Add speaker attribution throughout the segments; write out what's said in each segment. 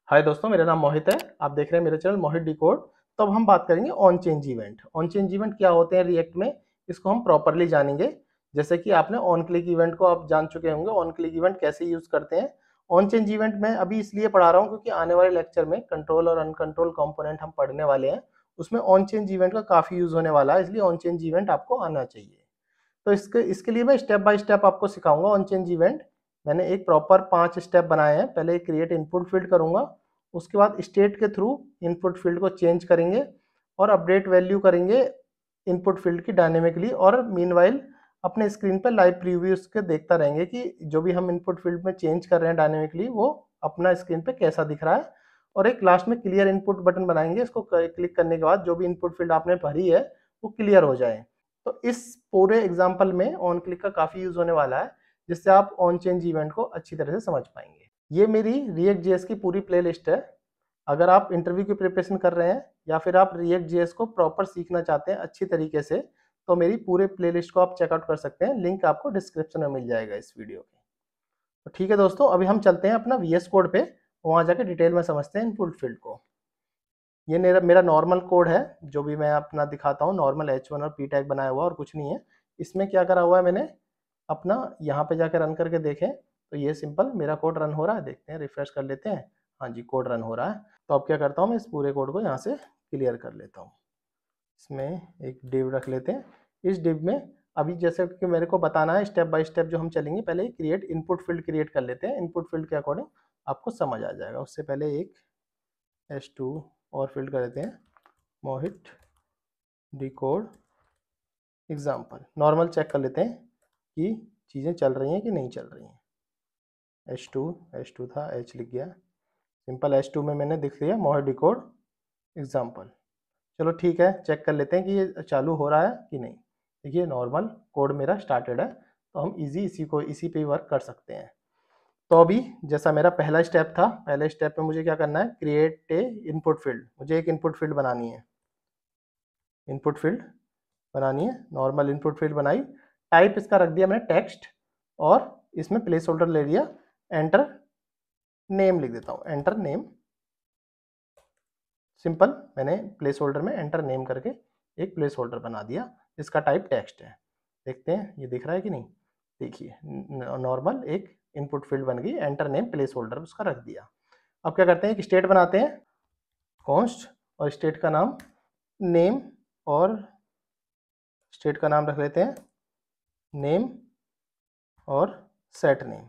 Speaker 1: हाय दोस्तों, मेरा नाम मोहित है। आप देख रहे हैं मेरा चैनल मोहित डिकोड। तो अब हम बात करेंगे on change event. On change event क्या होते हैं रिएक्ट में, इसको हम प्रॉपरली जानेंगे। जैसे कि आपने ऑन क्लिक इवेंट को आप जान चुके होंगे, ऑन क्लिक इवेंट कैसे यूज करते हैं। ऑन चेंज इवेंट में अभी इसलिए पढ़ा रहा हूँ क्योंकि आने वाले लेक्चर में कंट्रोल और अनकंट्रोल कंपोनेंट हम पढ़ने वाले हैं, उसमें ऑन चेंज इवेंट का काफी यूज होने वाला है, इसलिए ऑन चेंज इवेंट आपको आना चाहिए। तो इसके इसके लिए मैं स्टेप बाय स्टेप आपको सिखाऊंगा ऑन चेंज इवेंट। मैंने एक प्रॉपर 5 स्टेप बनाए हैं। पहले क्रिएट इनपुट फील्ड करूंगा, उसके बाद स्टेट के थ्रू इनपुट फील्ड को चेंज करेंगे और अपडेट वैल्यू करेंगे इनपुट फील्ड की डायनेमिकली, और मीनवाइल अपने स्क्रीन पर लाइव प्रीव्यूज के देखता रहेंगे कि जो भी हम इनपुट फील्ड में चेंज कर रहे हैं डायनेमिकली वो अपना स्क्रीन पे कैसा दिख रहा है। और एक लास्ट में क्लियर इनपुट बटन बनाएंगे, इसको क्लिक करने के बाद जो भी इनपुट फील्ड आपने भरी है वो क्लियर हो जाए। तो इस पूरे एग्जाम्पल में ऑन क्लिक का काफी यूज होने वाला है, जिससे आप ऑन चेंज इवेंट को अच्छी तरह से समझ पाएंगे। ये मेरी रिएक्ट जेएस की पूरी प्लेलिस्ट है। अगर आप इंटरव्यू की प्रिपरेशन कर रहे हैं या फिर आप रिएक्ट जेएस को प्रॉपर सीखना चाहते हैं अच्छी तरीके से, तो मेरी पूरे प्लेलिस्ट को आप चेकआउट कर सकते हैं। लिंक आपको डिस्क्रिप्शन में मिल जाएगा इस वीडियो के। तो ठीक है दोस्तों, अभी हम चलते हैं अपना वीएस कोड पे, वहां जाके डिटेल में समझते हैं इनपुट फील्ड को। ये मेरा नॉर्मल कोड है, जो भी मैं अपना दिखाता हूँ नॉर्मल H1 और P टैग बनाया हुआ और कुछ नहीं है। इसमें क्या करा हुआ है मैंने, अपना यहाँ पे जाकर रन करके देखें तो ये सिंपल मेरा कोड रन हो रहा है। देखते हैं, रिफ्रेश कर लेते हैं। हाँ जी, कोड रन हो रहा है। तो अब क्या करता हूँ, मैं इस पूरे कोड को यहाँ से क्लियर कर लेता हूँ। इसमें एक डिव रख लेते हैं। इस डिव में अभी जैसे कि मेरे को बताना है स्टेप बाय स्टेप जो हम चलेंगे, पहले क्रिएट इनपुट फील्ड क्रिएट कर लेते हैं। इनपुट फील्ड के अकॉर्डिंग आपको समझ आ जाएगा। उससे पहले एक H2 और फील्ड कर देते हैं, मोहित डिकोड एग्जाम्पल। नॉर्मल चेक कर लेते हैं कि चीज़ें चल रही हैं कि नहीं चल रही हैं। H2 था, H लिख गया। सिंपल H2 में मैंने दिख लिया मोहित डिकोड एग्जाम्पल। चलो ठीक है, चेक कर लेते हैं कि ये चालू हो रहा है कि नहीं। देखिए नॉर्मल कोड मेरा स्टार्टेड है, तो हम इसी पे वर्क कर सकते हैं। तो अभी जैसा मेरा पहला स्टेप था, पहले स्टेप में मुझे क्या करना है, क्रिएट ए इनपुट फील्ड। मुझे एक इनपुट फील्ड बनानी है, इनपुट फील्ड बनानी है। नॉर्मल इनपुट फील्ड बनाई, टाइप इसका रख दिया मैंने टेक्स्ट, और इसमें प्लेस होल्डर ले लिया। एंटर नेम लिख देता हूँ, एंटर नेम। सिंपल मैंने प्लेस होल्डर में एंटर नेम करके एक प्लेस होल्डर बना दिया, इसका टाइप टेक्स्ट है। देखते हैं ये दिख रहा है कि नहीं। देखिए नॉर्मल एक इनपुट फील्ड बन गई, एंटर नेम प्लेस होल्डर उसका रख दिया। अब क्या करते हैं, एक स्टेट बनाते हैं, कॉन्स्ट, और स्टेट का नाम नेम, और स्टेट का नाम रख लेते हैं नेम और सेट नेम।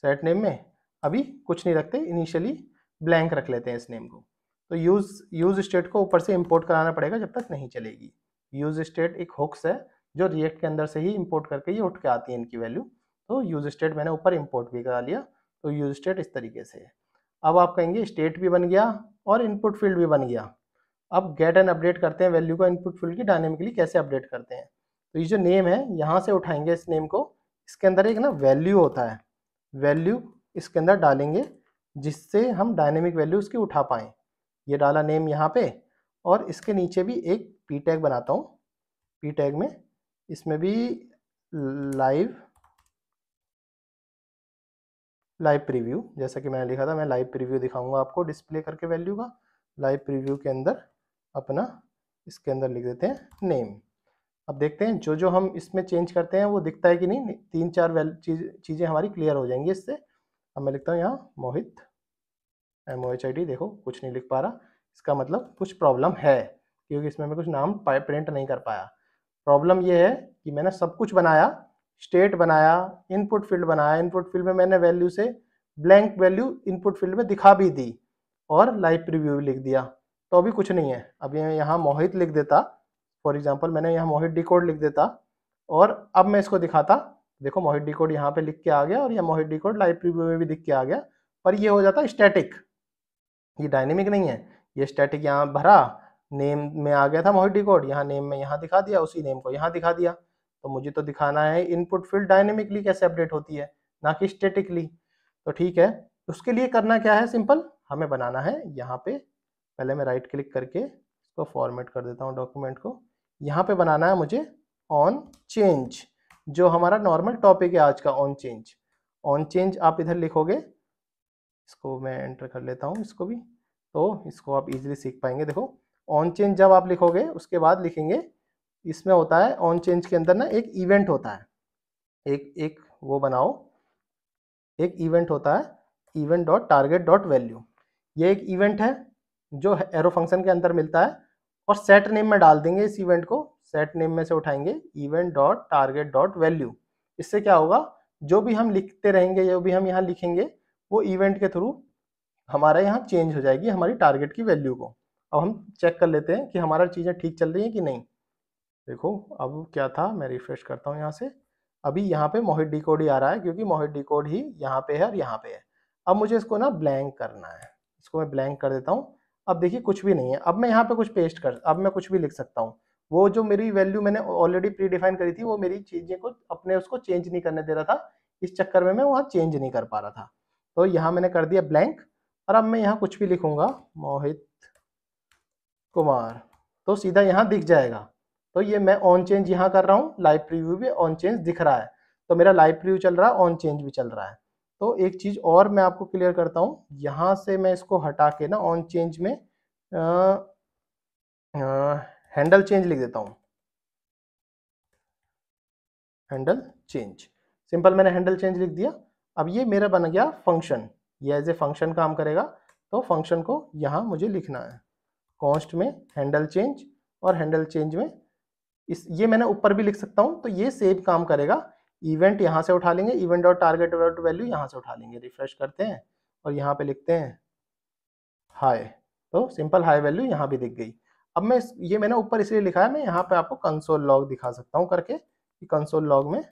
Speaker 1: सेट नेम में अभी कुछ नहीं रखते, इनिशियली ब्लैंक रख लेते हैं इस नेम को। तो यूज स्टेट को ऊपर से इंपोर्ट कराना पड़ेगा, जब तक नहीं चलेगी। यूज स्टेट एक हुक्स है जो रिएक्ट के अंदर से ही इंपोर्ट करके ये उठ के आती है इनकी वैल्यू। तो यूज स्टेट मैंने ऊपर इंपोर्ट भी करा लिया। तो यूज स्टेट इस तरीके से है। अब आप कहेंगे स्टेट भी बन गया और इनपुट फील्ड भी बन गया। अब गेट एंड अपडेट करते हैं वैल्यू को इनपुट फील्ड की डायनेमिकली कैसे अपडेट करते हैं। तो ये जो नेम है यहाँ से उठाएंगे इस नेम को, इसके अंदर एक ना वैल्यू होता है, वैल्यू इसके अंदर डालेंगे जिससे हम डायनेमिक वैल्यू उसकी उठा पाएँ। ये डाला नेम यहाँ पे, और इसके नीचे भी एक पी टैग बनाता हूँ। पी टैग में इसमें भी लाइव प्रीव्यू, जैसा कि मैंने लिखा था, मैं लाइव प्रीव्यू दिखाऊंगा आपको डिस्प्ले करके वैल्यू का। लाइव प्रीव्यू के अंदर अपना इसके अंदर लिख देते हैं नेम। अब देखते हैं जो जो हम इसमें चेंज करते हैं वो दिखता है कि नहीं। 3-4 चीज़ें हमारी क्लियर हो जाएंगी इससे। अब मैं लिखता हूँ यहाँ मोहित MOHIT। देखो कुछ नहीं लिख पा रहा, इसका मतलब कुछ प्रॉब्लम है, क्योंकि इसमें मैं कुछ नाम प्रिंट नहीं कर पाया। प्रॉब्लम ये है कि मैंने सब कुछ बनाया, स्टेट बनाया, इनपुट फील्ड बनाया, इनपुट फील्ड में मैंने वैल्यू से ब्लैंक वैल्यू इनपुट फील्ड में दिखा भी दी, और लाइव प्रीव्यू भी लिख दिया। तो अभी कुछ नहीं है। अभी मैं यहाँ मोहित लिख देता, फॉर एग्जाम्पल मैंने यहाँ मोहित डिकोड लिख देता, और अब मैं इसको दिखाता। देखो मोहित डिकोड यहाँ पे लिख के आ गया, और यह मोहित डिकोड लाइव प्रीव्यू में भी दिख के आ गया। पर ये हो जाता स्टैटिक, ये डायनेमिक नहीं है। ये स्टैटिक यहाँ भरा, नेम में आ गया था मोहित डिकोड, यहाँ नेम में यहाँ दिखा दिया, उसी नेम को यहाँ दिखा दिया। तो मुझे तो दिखाना है इनपुट फील्ड डायनेमिकली कैसे अपडेट होती है, ना कि स्टैटिकली। तो ठीक है, उसके लिए करना क्या है, सिंपल हमें बनाना है यहाँ पे। पहले मैं राइट क्लिक करके इसको फॉर्मेट कर देता हूँ डॉक्यूमेंट को। यहाँ पे बनाना है मुझे ऑन चेंज, जो हमारा नॉर्मल टॉपिक है आज का, ऑन चेंज। ऑन चेंज आप इधर लिखोगे इसको मैं एंटर कर लेता हूँ इसको भी, तो इसको आप इजीली सीख पाएंगे। देखो ऑन चेंज जब आप लिखोगे उसके बाद लिखेंगे, इसमें होता है ऑन चेंज के अंदर ना एक इवेंट होता है, एक एक वो बनाओ, एक इवेंट होता है event dot target dot value. ये एक इवेंट है जो एरो फंक्शन के अंदर मिलता है, और सेट नेम में डाल देंगे इस इवेंट को, सेट नेम में से उठाएंगे event dot target dot value. इससे क्या होगा, जो भी हम लिखते रहेंगे, जो भी हम यहाँ लिखेंगे, वो इवेंट के थ्रू हमारा यहाँ चेंज हो जाएगी हमारी टारगेट की वैल्यू को। अब हम चेक कर लेते हैं कि हमारा चीज़ें ठीक चल रही हैं कि नहीं। देखो अब क्या था, मैं रिफ्रेश करता हूँ यहाँ से, अभी यहाँ पे मोहित डिकोड ही आ रहा है क्योंकि मोहित डिकोड ही यहाँ पे है और यहाँ पे है। अब मुझे इसको ना ब्लैंक करना है, इसको मैं ब्लैंक कर देता हूँ। अब देखिए कुछ भी नहीं है, अब मैं यहाँ पे कुछ पेस्ट कर, अब मैं कुछ भी लिख सकता हूँ। वो जो मेरी वैल्यू मैंने ऑलरेडी प्री डिफाइन करी थी, वो मेरी चीज़ें को अपने उसको चेंज नहीं करने दे रहा था, इस चक्कर में मैं वहाँ चेंज नहीं कर पा रहा था। तो यहाँ मैंने कर दिया ब्लैंक, और अब मैं यहाँ कुछ भी लिखूंगा मोहित कुमार, तो सीधा यहाँ दिख जाएगा। तो ये मैं ऑन चेंज यहाँ कर रहा हूँ, लाइव प्रीव्यू भी ऑन चेंज दिख रहा है, तो मेरा लाइव प्रीव्यू चल रहा है, ऑन चेंज भी चल रहा है। तो एक चीज़ और मैं आपको क्लियर करता हूँ, यहाँ से मैं इसको हटा के ना ऑन चेंज में हैंडल चेंज लिख देता हूँ, हैंडल चेंज, सिंपल मैंने हैंडल चेंज लिख दिया। अब ये मेरा बन गया फंक्शन, ये एज ए फंक्शन काम करेगा। तो फंक्शन को यहाँ मुझे लिखना है कॉन्स्ट में हैंडल चेंज, और हैंडल चेंज में इस ये मैंने ऊपर भी लिख सकता हूँ, तो ये सेम काम करेगा। इवेंट यहाँ से उठा लेंगे, event dot target dot value यहाँ से उठा लेंगे, रिफ्रेश करते हैं और यहाँ पे लिखते हैं हाई, तो सिंपल हाई वैल्यू यहाँ भी दिख गई। अब मैं ये मैंने ऊपर इसलिए लिखा है, मैं यहाँ पे आपको कंसोल लॉग दिखा सकता हूँ करके कि कंसोल लॉग में,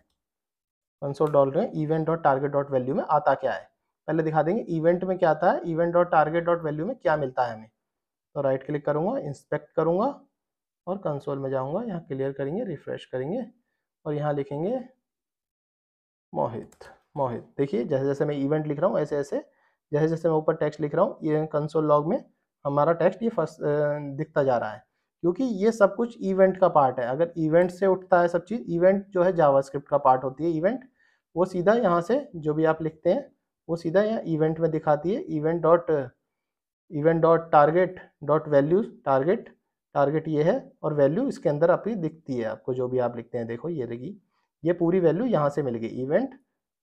Speaker 1: कंसोल डॉट में event dot target dot value में आता क्या है। पहले दिखा देंगे इवेंट में क्या आता है, event dot target dot value में क्या मिलता है हमें। तो राइट क्लिक करूँगा, इंस्पेक्ट करूँगा और कंसोल में जाऊँगा, यहाँ क्लियर करेंगे, रिफ्रेश करेंगे और यहाँ लिखेंगे मोहित। मोहित देखिए जैसे जैसे मैं इवेंट लिख रहा हूँ, ऐसे ऐसे जैसे जैसे मैं ऊपर टेक्स्ट लिख रहा हूँ, ये कंसोल लॉग में हमारा टेक्स्ट ये फर्स्ट दिखता जा रहा है, क्योंकि ये सब कुछ इवेंट का पार्ट है। अगर इवेंट से उठता है सब चीज़, इवेंट जो है जावास्क्रिप्ट का पार्ट होती है इवेंट, वो सीधा यहाँ से जो भी आप लिखते हैं वो सीधा यहाँ इवेंट में दिखाती है। Event dot target dot value, target target ये है और वैल्यू इसके अंदर अपनी दिखती है आपको, जो भी आप लिखते हैं। देखो ये रहेगी, ये पूरी वैल्यू यहाँ से मिल गई। इवेंट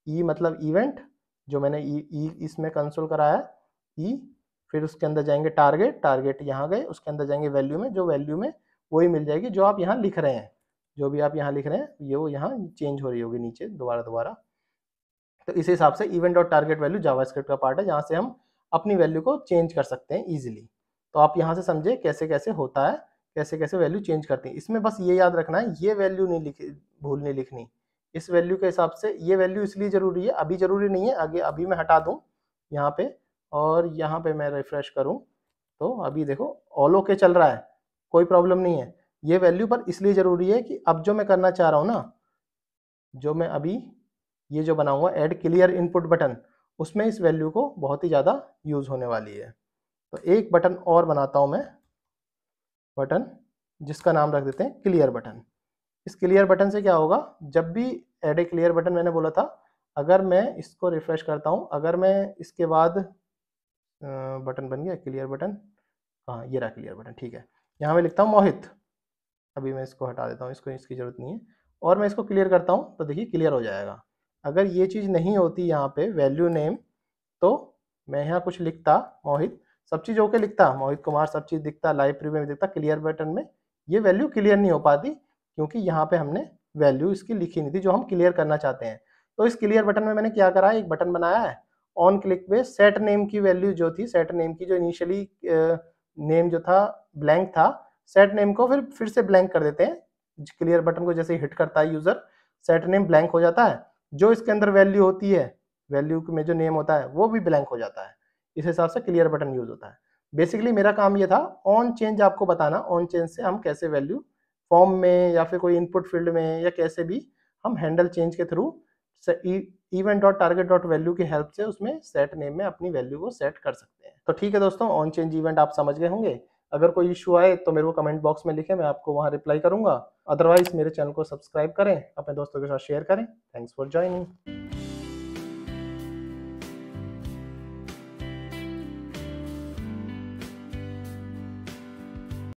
Speaker 1: ई मतलब इवेंट, जो मैंने ई इसमें कंसोल कराया ई, फिर उसके अंदर जाएंगे टारगेट, टारगेट यहाँ गए, उसके अंदर जाएंगे वैल्यू में, जो वैल्यू में वही मिल जाएगी जो आप यहाँ लिख रहे हैं। जो भी आप यहाँ लिख रहे हैं ये वो यहाँ चेंज हो रही होगी नीचे दोबारा दोबारा। तो इस हिसाब से event dot target value JavaScript का पार्ट है, जहाँ से हम अपनी वैल्यू को चेंज कर सकते हैं ईजिली। तो आप यहाँ से समझे कैसे कैसे होता है, कैसे कैसे वैल्यू चेंज करती है। इसमें बस ये याद रखना है, ये वैल्यू नहीं भूलनी लिखनी। इस वैल्यू के हिसाब से ये वैल्यू इसलिए जरूरी है, अभी जरूरी नहीं है, आगे अभी मैं हटा दूँ यहाँ पे और यहाँ पे मैं रिफ्रेश करूँ तो अभी देखो ऑल ओके चल रहा है, कोई प्रॉब्लम नहीं है। ये वैल्यू पर इसलिए जरूरी है कि अब जो मैं करना चाह रहा हूँ ना, जो मैं अभी ये जो बनाऊंगा ऐड क्लियर इनपुट बटन, उसमें इस वैल्यू को बहुत ही ज़्यादा यूज़ होने वाली है। तो एक बटन और बनाता हूँ मैं, बटन जिसका नाम रख देते हैं क्लियर बटन। इस क्लियर बटन से क्या होगा, जब भी ऐड ए क्लियर बटन मैंने बोला था, अगर मैं इसको रिफ्रेश करता हूँ, अगर मैं इसके बाद बटन बन गया क्लियर बटन, हाँ ये रहा क्लियर बटन, ठीक है। यहाँ मैं लिखता हूँ मोहित, अभी मैं इसको हटा देता हूँ, इसको इसकी ज़रूरत नहीं है, और मैं इसको क्लियर करता हूँ तो देखिए क्लियर हो जाएगा। अगर ये चीज़ नहीं होती यहाँ पे वैल्यू नेम, तो मैं यहाँ कुछ लिखता मोहित, सब चीज़ ओके लिखता, मोहित कुमार सब चीज़ दिखता, लाइव प्रीव्यू में दिखता, क्लियर बटन में ये वैल्यू क्लियर नहीं हो पाती, क्योंकि यहाँ पे हमने वैल्यू इसकी लिखी नहीं थी जो हम क्लियर करना चाहते हैं। तो इस क्लियर बटन में मैंने क्या करा है, एक बटन बनाया है, ऑन क्लिक पे सेट नेम की वैल्यू जो थी, सेट नेम की जो इनिशियली नेम जो था ब्लैंक था, सेट नेम को फिर से ब्लैंक कर देते हैं। क्लियर बटन को जैसे हिट करता है यूज़र, सेट नेम ब्लैंक हो जाता है, जो इसके अंदर वैल्यू होती है, वैल्यू में जो नेम होता है वो भी ब्लैंक हो जाता है। इस हिसाब से क्लियर बटन यूज होता है। बेसिकली मेरा काम ये था ऑन चेंज आपको बताना, ऑन चेंज से हम कैसे वैल्यू फॉर्म में या फिर कोई इनपुट फील्ड में या कैसे भी हम हैंडल चेंज के through event dot target dot value की हेल्प से उसमें सेट नेम में अपनी वैल्यू को सेट कर सकते हैं। तो ठीक है दोस्तों, ऑन चेंज इवेंट आप समझ गए होंगे। अगर कोई इशू आए तो मेरे को कमेंट बॉक्स में लिखें, मैं आपको वहाँ रिप्लाई करूंगा। अदरवाइज मेरे चैनल को सब्सक्राइब करें, अपने दोस्तों के साथ शेयर करें। Thanks for joining.